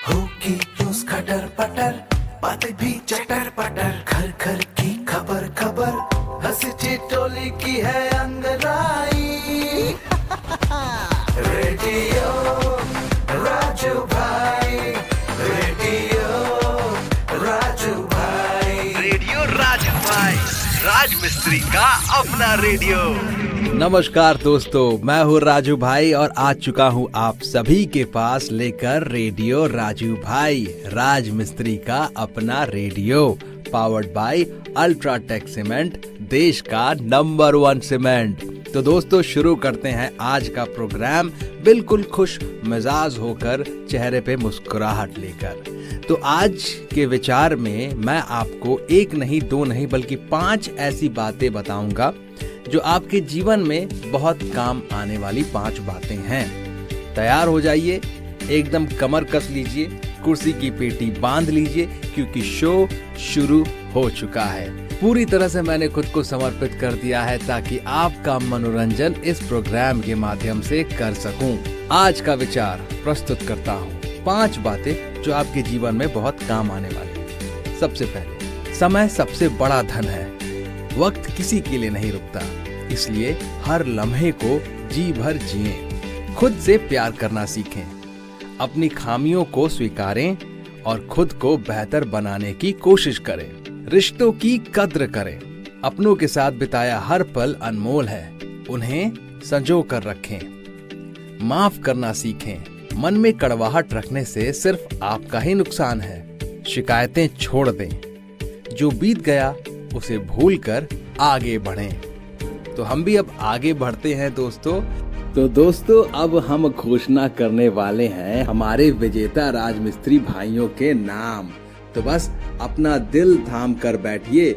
होगी रोज खटर पटर, बातें भी चटर पटर, घर घर की खबर खबर, हंसी ठिठोली की है अंगड़ाई। रेडियो राजू भाई, रेडियो राजू भाई, रेडियो राजू भाई, राज मिस्त्री का अपना रेडियो। नमस्कार दोस्तों, मैं हूँ राजू भाई और आ चुका हूँ आप सभी के पास लेकर रेडियो राजू भाई, राज मिस्त्री का अपना radio, powered by UltraTech cement, देश का नंबर 1 सीमेंट। तो दोस्तों शुरू करते हैं आज का प्रोग्राम बिल्कुल खुश मिजाज होकर, चेहरे पे मुस्कुराहट लेकर। तो आज के विचार में मैं आपको एक नहीं दो नहीं बल्कि 5 ऐसी बातें बताऊंगा जो आपके जीवन में बहुत काम आने वाली 5 बातें हैं। तैयार हो जाइए, एकदम कमर कस लीजिए, कुर्सी की पेटी बांध लीजिए क्योंकि शो शुरू हो चुका है। पूरी तरह से मैंने खुद को समर्पित कर दिया है ताकि आपका मनोरंजन इस प्रोग्राम के माध्यम से कर सकूं। आज का विचार प्रस्तुत करता हूं 5 बातें जो आपके जीवन में बहुत काम आने वाली हैं। सबसे पहले, समय सबसे बड़ा धन है। वक्त किसी के लिए नहीं रुकता, इसलिए हर लम्हे को जी भर जिएं। खुद से प्यार करना सीखें, अपनी खामियों को स्वीकारें और खुद को बेहतर बनाने की कोशिश करें। रिश्तों की कद्र करें, अपनों के साथ बिताया हर पल अनमोल है, उन्हें संजो कर रखें। माफ करना सीखें, मन में कड़वाहट रखने से सिर्फ आपका ही नुकसान है। शिकायतें छोड़ दें, जो बीत गया उसे भूलकर आगे बढ़ें। तो हम भी अब आगे बढ़ते हैं दोस्तों। तो दोस्तों अब हम घोषणा करने वाले हैं हमारे विजेता राजमिस्त्री भाइयों के नाम। तो बस अपना दिल थाम कर बैठिए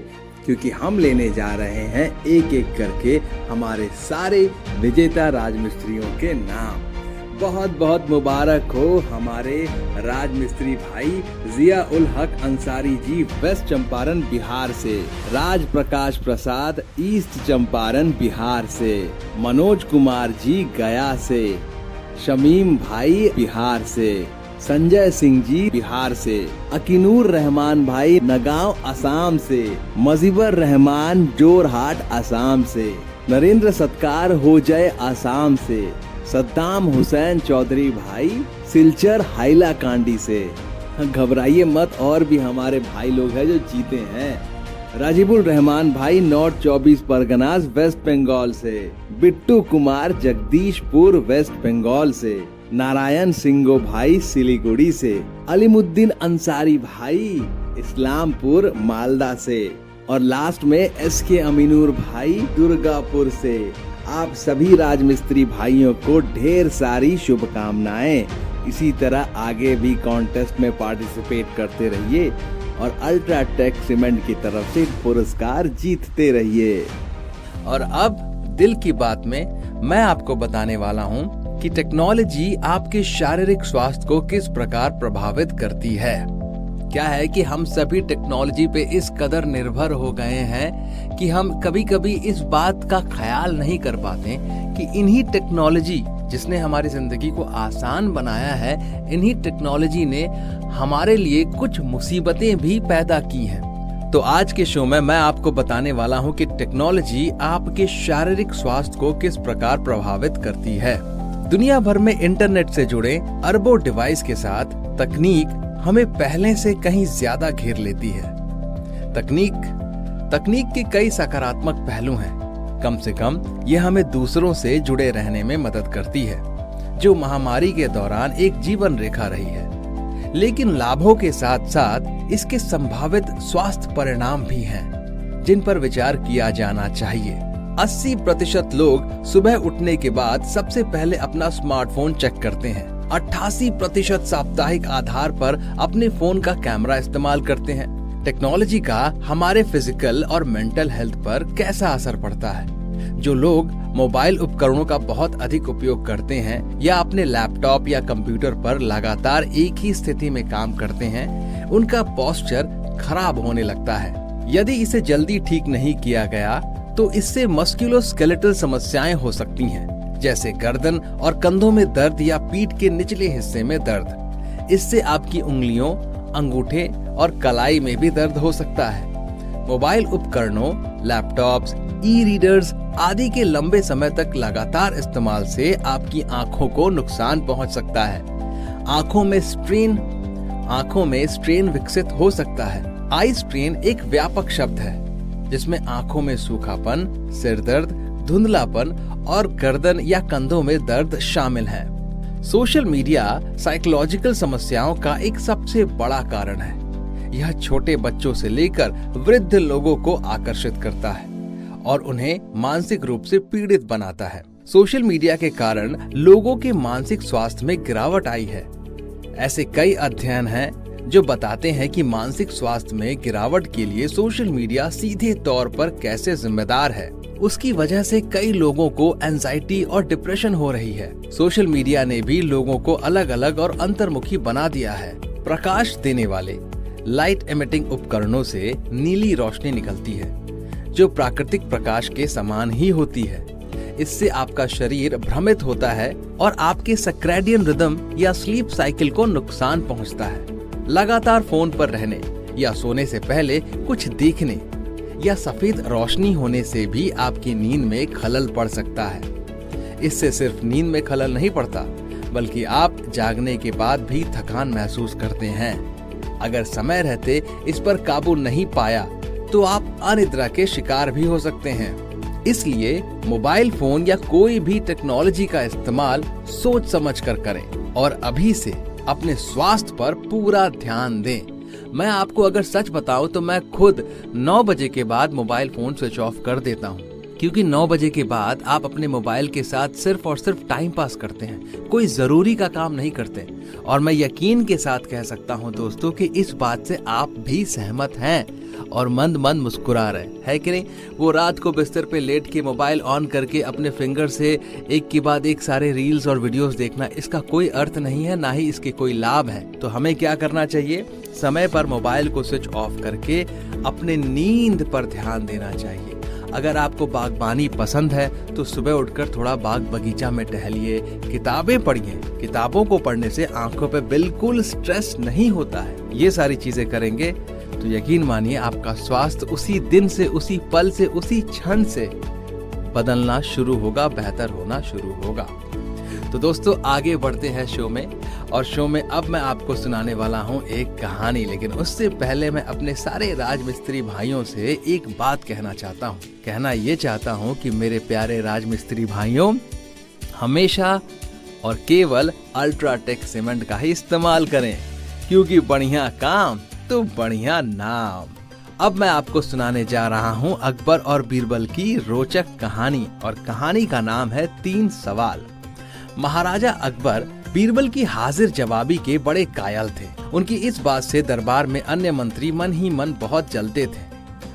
क्योंकि हम लेने जा रहे हैं एक एक करके हमारे सारे विजेता राजमिस्त्रियों के नाम। बहुत बहुत मुबारक हो हमारे राजमिस्त्री भाई जिया उल हक अंसारी जी वेस्ट चंपारण बिहार से, राज प्रकाश प्रसाद ईस्ट चंपारण बिहार से, मनोज कुमार जी गया से, शमीम भाई बिहार से, संजय सिंह जी बिहार से, अकीनूर रहमान भाई नगांव असम से, मजीबर रहमान जोरहाट असम से, नरेंद्र सत्कार हो जाए असम से, सद्दाम हुसैन चौधरी भाई सिलचर हाइलाकांडी से। घबराइए मत, और भी हमारे भाई लोग हैं जो जीते हैं। राजीबुल रहमान भाई नॉर्थ 24 परगनास वेस्ट बंगाल से, बिट्टू कुमार जगदीशपुर वेस्ट बंगाल से, नारायण सिंगो भाई सिलीगुड़ी से, अलीमुद्दीन अंसारी भाई इस्लामपुर मालदा से, और लास्ट में एसके अमीनूर भाई दुर्गापुर से। आप सभी राजमिस्त्री भाइयों को ढेर सारी शुभकामनाएं। इसी तरह आगे भी कॉन्टेस्ट में पार्टिसिपेट करते रहिए और अल्ट्राटेक सीमेंट की तरफ से पुरस्कार जीतते रहिए। और अब दिल की बात में मैं आपको बताने वाला हूँ कि टेक्नोलॉजी आपके शारीरिक स्वास्थ्य को किस प्रकार प्रभावित करती है। क्या है कि हम सभी टेक्नोलॉजी पे इस कदर निर्भर हो गए हैं कि हम कभी कभी इस बात का ख्याल नहीं कर पाते कि इन्हीं टेक्नोलॉजी जिसने हमारी जिंदगी को आसान बनाया है, इन्हीं टेक्नोलॉजी ने हमारे लिए कुछ मुसीबतें भी पैदा की हैं। तो आज के शो में मैं आपको बताने वाला हूँ कि टेक्नोलॉजी आपके शारीरिक स्वास्थ्य को किस प्रकार प्रभावित करती है। दुनिया भर में इंटरनेट से जुड़े अरबों डिवाइस के साथ तकनीक हमें पहले से कहीं ज्यादा घेर लेती है। तकनीक के कई सकारात्मक पहलू हैं। कम से कम ये हमें दूसरों से जुड़े रहने में मदद करती है, जो महामारी के दौरान एक जीवन रेखा रही है। लेकिन लाभों के साथ साथ इसके संभावित स्वास्थ्य परिणाम भी हैं, जिन पर विचार किया जाना चाहिए। 80% लोग सुबह उठने के बाद सबसे पहले अपना स्मार्टफोन चेक करते हैं। 88% साप्ताहिक आधार पर अपने फोन का कैमरा इस्तेमाल करते हैं। टेक्नोलॉजी का हमारे फिजिकल और मेंटल हेल्थ पर कैसा असर पड़ता है? जो लोग मोबाइल उपकरणों का बहुत अधिक उपयोग करते हैं या अपने लैपटॉप या कंप्यूटर पर लगातार एक ही स्थिति में काम करते हैं, उनका पोस्चर खराब होने लगता है। यदि इसे जल्दी ठीक नहीं किया गया तो इससे मस्कुलोस्केलेटल समस्याएं हो सकती हैं, जैसे गर्दन और कंधों में दर्द या पीठ के निचले हिस्से में दर्द। इससे आपकी उंगलियों, अंगूठे और कलाई में भी दर्द हो सकता है। मोबाइल उपकरणों, लैपटॉप्स, ई रीडर्स आदि के लंबे समय तक लगातार इस्तेमाल से आपकी आंखों को नुकसान पहुंच सकता है। आंखों में स्ट्रेन विकसित हो सकता है। आई स्ट्रेन एक व्यापक शब्द है जिसमें आंखों में सूखापन, सिर दर्द, धुंधलापन और गर्दन या कंधों में दर्द शामिल है। सोशल मीडिया साइकोलॉजिकल समस्याओं का एक सबसे बड़ा कारण है। यह छोटे बच्चों से लेकर वृद्ध लोगों को आकर्षित करता है और उन्हें मानसिक रूप से पीड़ित बनाता है। सोशल मीडिया के कारण लोगों के मानसिक स्वास्थ्य में गिरावट आई है। ऐसे कई अध्ययन हैं जो बताते हैं कि मानसिक स्वास्थ्य में गिरावट के लिए सोशल मीडिया सीधे तौर पर कैसे जिम्मेदार है। उसकी वजह से कई लोगों को एंजाइटी और डिप्रेशन हो रही है। सोशल मीडिया ने भी लोगों को अलग अलग और अंतर्मुखी बना दिया है। प्रकाश देने वाले लाइट एमिटिंग उपकरणों से नीली रोशनी निकलती है जो प्राकृतिक प्रकाश के समान ही होती है। इससे आपका शरीर भ्रमित होता है और आपके सर्कैडियन रिदम या स्लीप साइकिल को नुकसान पहुंचता है। लगातार फोन पर रहने या सोने से पहले कुछ देखने या सफेद रोशनी होने से भी आपकी नींद में खलल पड़ सकता है। इससे सिर्फ नींद में खलल नहीं पड़ता बल्कि आप जागने के बाद भी थकान महसूस करते हैं। अगर समय रहते इस पर काबू नहीं पाया तो आप अनिद्रा के शिकार भी हो सकते हैं। इसलिए मोबाइल फोन या कोई भी टेक्नोलॉजी का इस्तेमाल सोच समझ कर करें और अभी से अपने स्वास्थ्य पर पूरा ध्यान दें। मैं आपको अगर सच बताऊं तो मैं खुद 9 बजे के बाद मोबाइल फोन स्विच ऑफ कर देता हूं, क्योंकि 9 बजे के बाद आप अपने मोबाइल के साथ सिर्फ और सिर्फ टाइम पास करते हैं, कोई जरूरी का काम नहीं करते। और मैं यकीन के साथ कह सकता हूं दोस्तों कि इस बात से आप भी सहमत हैं और मंद मंद मुस्कुरा रहे है कि नहीं। वो रात को बिस्तर पे लेट के मोबाइल ऑन करके अपने फिंगर से एक के बाद एक सारे रील्स और वीडियोस देखना, इसका कोई अर्थ नहीं है, ना ही इसके कोई लाभ है। तो हमें क्या करना चाहिए? समय पर मोबाइल को स्विच ऑफ करके अपने नींद पर ध्यान देना चाहिए। अगर आपको बागबानी पसंद है तो सुबह उठकर थोड़ा बाग बगीचा में टहलिए, किताबें पढ़िए। किताबों को पढ़ने से आंखों पे बिल्कुल स्ट्रेस नहीं होता है। ये सारी चीजें करेंगे तो यकीन मानिए आपका स्वास्थ्य उसी दिन से, उसी पल से, उसी क्षण से बदलना शुरू होगा, बेहतर होना शुरू होगा। तो दोस्तों आगे बढ़ते हैं शो में, और शो में अब मैं आपको सुनाने वाला हूं एक कहानी। लेकिन उससे पहले मैं अपने सारे राजमिस्त्री भाइयों से एक बात कहना चाहता हूं। कहना ये चाहता हूं कि मेरे प्यारे राजमिस्त्री भाइयों, हमेशा और केवल अल्ट्राटेक सीमेंट का ही इस्तेमाल करें, क्योंकि बढ़िया काम तो बढ़िया नाम। अब मैं आपको सुनाने जा रहा हूं अकबर और बीरबल की रोचक कहानी, और कहानी का नाम है 3 सवाल। महाराजा अकबर बीरबल की हाजिर जवाबी के बड़े कायल थे। उनकी इस बात से दरबार में अन्य मंत्री मन ही मन बहुत जलते थे।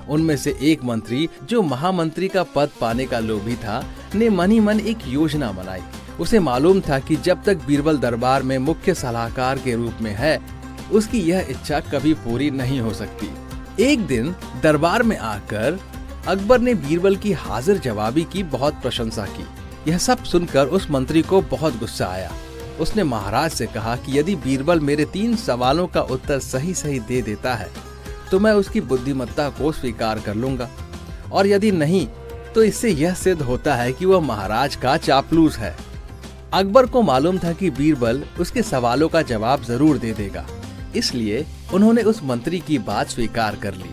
उनमें से एक मंत्री, जो महामंत्री का पद पाने का लोभी था, ने मन ही मन एक योजना बनाई। उसे मालूम था कि जब तक बीरबल दरबार में मुख्य सलाहकार के रूप में है, उसकी यह इच्छा कभी पूरी नहीं हो सकती। एक दिन दरबार में आकर अकबर ने बीरबल की हाजिर जवाबी की बहुत प्रशंसा की। यह सब सुनकर उस मंत्री को बहुत गुस्सा आया। उसने महाराज से कहा कि यदि बीरबल मेरे 3 सवालों का उत्तर सही सही दे देता है तो मैं उसकी बुद्धिमत्ता को स्वीकार कर लूंगा, और यदि नहीं तो इससे यह सिद्ध होता है कि वह महाराज का चापलूस है। अकबर को मालूम था कि बीरबल उसके सवालों का जवाब जरूर दे देगा, इसलिए उन्होंने उस मंत्री की बात स्वीकार कर ली।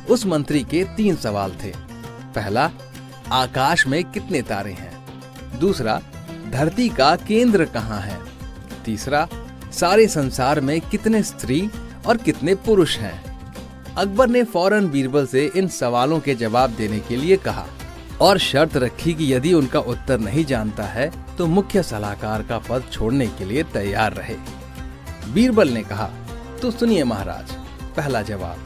उस मंत्री के 3 सवाल थे। पहला, आकाश में कितने तारे हैं? दूसरा, धरती का केंद्र कहाँ है? तीसरा, सारे संसार में कितने स्त्री और कितने पुरुष हैं? अकबर ने फौरन बीरबल से इन सवालों के जवाब देने के लिए कहा और शर्त रखी कि यदि उनका उत्तर नहीं जानता है तो मुख्य सलाहकार का पद छोड़ने के लिए तैयार रहे। बीरबल ने कहा, तो सुनिए महाराज। पहला जवाब।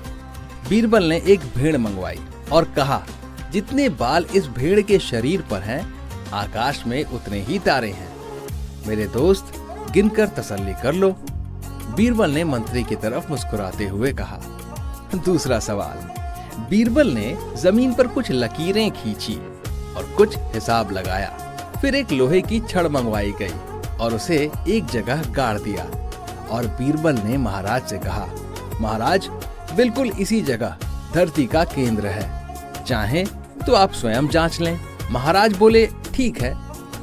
बीरबल ने एक भेड़ मंगवाई और कहा, जितने बाल इस भेड़ के शरीर पर हैं, आकाश में उतने ही तारे हैं। मेरे दोस्त, गिनकर तसल्ली कर लो। बीरबल ने मंत्री की तरफ मुस्कुराते हुए कहा। दूसरा सवाल। बीरबल ने जमीन पर कुछ लकीरें खींची और कुछ हिसाब लगाया। फिर एक लोहे की छड़ मंगवाई गई और उसे एक जगह गाड़ दिया और बीरबल ने महाराज से कहा, महाराज बिल्कुल इसी जगह धरती का केंद्र है, चाहें तो आप स्वयं जांच लें। महाराज बोले, ठीक है,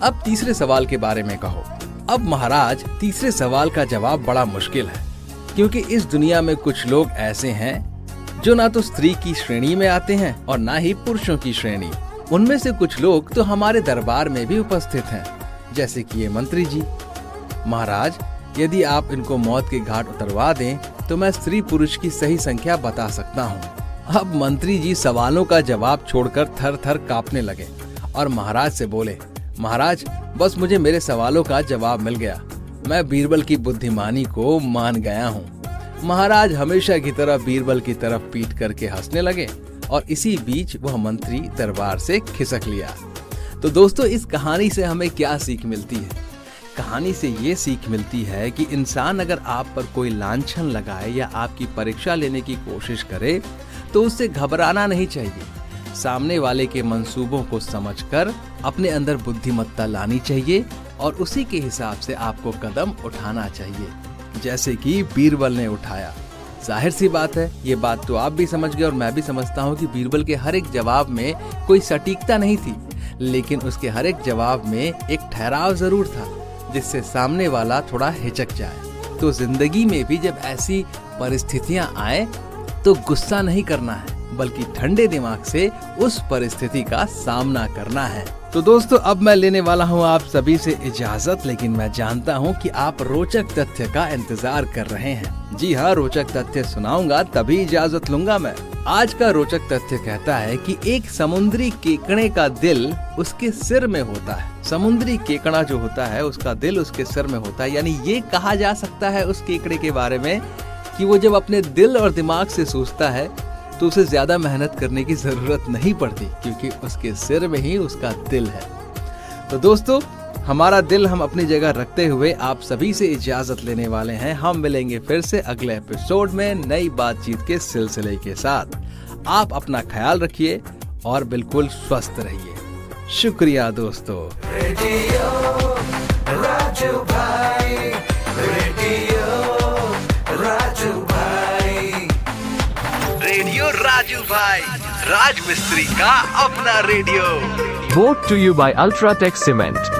अब तीसरे सवाल के बारे में कहो। अब महाराज तीसरे सवाल का जवाब बड़ा मुश्किल है, क्योंकि इस दुनिया में कुछ लोग ऐसे हैं जो ना तो स्त्री की श्रेणी में आते हैं और ना ही पुरुषों की श्रेणी। उनमें से कुछ लोग तो हमारे दरबार में भी उपस्थित हैं, जैसे कि ये मंत्री जी। महाराज, यदि आप इनको मौत के घाट उतरवा दें तो मैं स्त्री पुरुष की सही संख्या बता सकता हूँ। अब मंत्री जी सवालों का जवाब छोड़कर थर थर कांपने लगे और महाराज से बोले, महाराज बस मुझे मेरे सवालों का जवाब मिल गया, मैं बीरबल की बुद्धिमानी को मान गया हूँ। महाराज हमेशा की तरह बीरबल की तरफ पीट करके हंसने लगे और इसी बीच वह मंत्री दरबार से खिसक लिया। तो दोस्तों, इस कहानी से हमें क्या सीख मिलती है? कहानी से ये सीख मिलती है कि इंसान अगर आप पर कोई लांछन लगाए या आपकी परीक्षा लेने की कोशिश करे तो उससे घबराना नहीं चाहिए। सामने वाले के मंसूबों को समझकर अपने अंदर बुद्धिमत्ता लानी चाहिए और उसी के हिसाब से आपको कदम उठाना चाहिए, जैसे कि बीरबल ने उठाया। जाहिर सी बात है, ये बात तो आप भी समझ गए और मैं भी समझता हूँ कि बीरबल के हर एक जवाब में कोई सटीकता नहीं थी, लेकिन उसके हर एक जवाब में एक ठहराव जरूर था जिससे सामने वाला थोड़ा हिचक जाए। तो जिंदगी में भी जब ऐसी परिस्थितियां आए तो गुस्सा नहीं करना है, बल्कि ठंडे दिमाग से उस परिस्थिति का सामना करना है। तो दोस्तों, अब मैं लेने वाला हूँ आप सभी से इजाजत, लेकिन मैं जानता हूँ कि आप रोचक तथ्य का इंतजार कर रहे हैं। जी हाँ, रोचक तथ्य सुनाऊंगा तभी इजाजत लूंगा मैं। आज का रोचक तथ्य कहता है कि एक समुद्री केकड़े का दिल उसके सिर में होता है। समुद्री केकड़ा जो होता है उसका दिल उसके सिर में होता है, यानी ये कहा जा सकता है उस केकड़े के बारे में कि वो जब अपने दिल और दिमाग से सोचता है तो उसे ज्यादा मेहनत करने की जरूरत नहीं पड़ती, क्योंकि उसके सिर में ही उसका दिल है। तो दोस्तों, हमारा दिल हम अपनी जगह रखते हुए आप सभी से इजाजत लेने वाले हैं। हम मिलेंगे फिर से अगले एपिसोड में नई बातचीत के सिलसिले के साथ। आप अपना ख्याल रखिए और बिल्कुल स्वस्थ रहिए। शुक्रिया दोस्तों। रेडियो राजू भाई, रेडियो राजू भाई, रेडियो राजू भाई, राज मिस्त्री का अपना radio. Brought to you by Ultratech Cement.